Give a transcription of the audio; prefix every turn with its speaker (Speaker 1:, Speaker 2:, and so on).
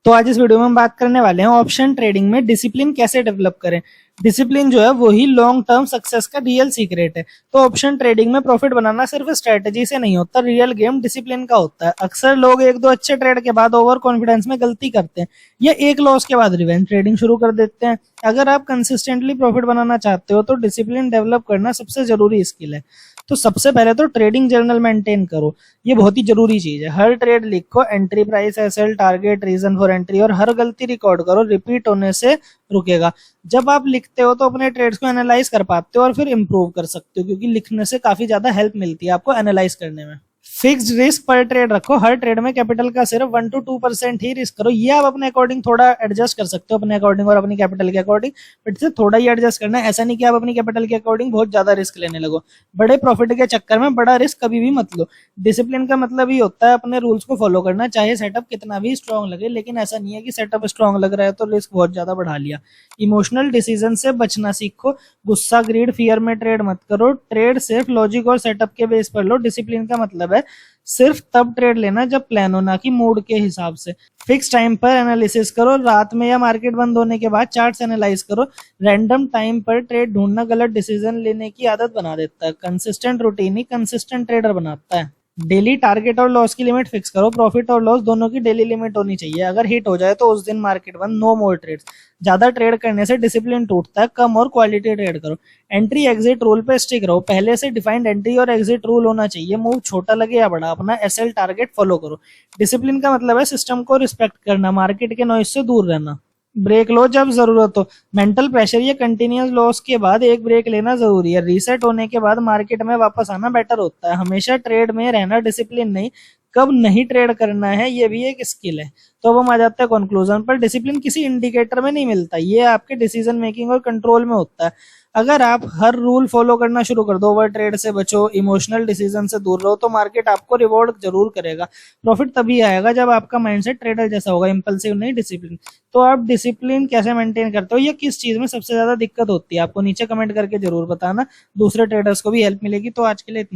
Speaker 1: तो आज इस वीडियो में हम बात करने वाले हैं ऑप्शन ट्रेडिंग में डिसिप्लिन कैसे डेवलप करें। डिसिप्लिन जो है वही लॉन्ग टर्म सक्सेस का रियल सीक्रेट है। तो ऑप्शन ट्रेडिंग में प्रॉफिट बनाना सिर्फ स्ट्रेटजी से नहीं होता, रियल गेम डिसिप्लिन का होता है। अक्सर लोग एक दो अच्छे ट्रेड के बाद ओवर कॉन्फिडेंस में गलती करते हैं या एक लॉस के बाद रिवेंज ट्रेडिंग शुरू कर देते हैं। अगर आप कंसिस्टेंटली प्रॉफिट बनाना चाहते हो तो डिसिप्लिन डेवलप करना सबसे जरूरी स्किल है। तो सबसे पहले तो ट्रेडिंग जर्नल मेंटेन करो, ये बहुत ही जरूरी चीज है। हर ट्रेड लिखो, entry price, SL, target, reason for entry, और हर गलती रिकॉर्ड करो, रिपीट होने से रुकेगा। जब आप लिखते हो तो अपने ट्रेड्स को एनालाइज कर पाते हो और फिर इंप्रूव कर सकते हो, क्योंकि लिखने से काफी ज्यादा हेल्प मिलती है आपको एनालाइज करने में। फिक्स्ड रिस्क पर ट्रेड रखो, हर ट्रेड में कैपिटल का सिर्फ 1 to 2% ही रिस्क करो। ये आप अपने अकॉर्डिंग थोड़ा एडजस्ट कर सकते हो, अपने अकॉर्डिंग और अपनी कैपिटल के अकॉर्डिंग, बट इसे थोड़ा ही एडजस्ट करना है। ऐसा नहीं कि आप अपनी कैपिटल के अकॉर्डिंग बहुत ज्यादा रिस्क लेने लगो। बड़े प्रॉफिट के चक्कर में बड़ा रिस्क कभी भी मत लो। डिसिप्लिन का मतलब ही होता है अपने रूल्स को फॉलो करना, चाहे सेटअप कितना भी स्ट्रांग लगे। लेकिन ऐसा नहीं है कि सेटअप स्ट्रांग लग रहा है तो रिस्क बहुत ज्यादा बढ़ा लिया। इमोशनल डिसीजन से बचना सीखो, गुस्सा, ग्रीड, फियर में ट्रेड मत करो। ट्रेड सिर्फ लॉजिक और सेटअप के बेस पर लो। डिसिप्लिन का मतलब है सिर्फ तब ट्रेड लेना जब प्लान हो, ना कि मूड के हिसाब से। फिक्स टाइम पर एनालिसिस करो, रात में या मार्केट बंद होने के बाद चार्ट्स एनालाइज करो। रैंडम टाइम पर ट्रेड ढूंढना गलत डिसीजन लेने की आदत बना देता है। कंसिस्टेंट रूटीन ही कंसिस्टेंट ट्रेडर बनाता है। डेली टारगेट और लॉस की लिमिट फिक्स करो, प्रॉफिट और लॉस दोनों की डेली लिमिट होनी चाहिए। अगर हिट हो जाए तो उस दिन मार्केट बंद, नो मोर ट्रेड्स। ज्यादा ट्रेड करने से डिसिप्लिन टूटता है, कम और क्वालिटी ट्रेड करो। एंट्री एग्जिट रूल पे स्टिक रहो, पहले से डिफाइंड एंट्री और एग्जिट रूल होना चाहिए। मूव छोटा लगे या बड़ा, अपना एसएल टारगेट फॉलो करो। डिसिप्लिन का मतलब है सिस्टम को रिस्पेक्ट करना, मार्केट के नॉइज से दूर रहना। ब्रेक लो जब जरूरत हो, मेंटल प्रेशर या कंटिन्यूअस लॉस के बाद एक ब्रेक लेना जरूरी है। रीसेट होने के बाद मार्केट में वापस आना बेटर होता है। हमेशा ट्रेड में रहना डिसिप्लिन नहीं, कब नहीं ट्रेड करना है ये भी एक स्किल है। तो अब हम आ जाते हैं कंक्लूजन पर। डिसिप्लिन किसी इंडिकेटर में नहीं मिलता, ये आपके डिसीजन मेकिंग और कंट्रोल में होता है। अगर आप हर रूल फॉलो करना शुरू कर दो, ओवर ट्रेड से बचो, इमोशनल डिसीजन से दूर रहो, तो मार्केट आपको रिवॉर्ड जरूर करेगा। प्रॉफिट तभी आएगा जब आपका माइंडसेट ट्रेडर जैसा होगा, इंपल्सिव नहीं, डिसिप्लिन। तो आप डिसिप्लिन कैसे मेंटेन करते हो या किस चीज में सबसे ज्यादा दिक्कत होती है आपको, नीचे कमेंट करके जरूर बताना, दूसरे ट्रेडर्स को भी हेल्प मिलेगी। तो आज के लिए इतना।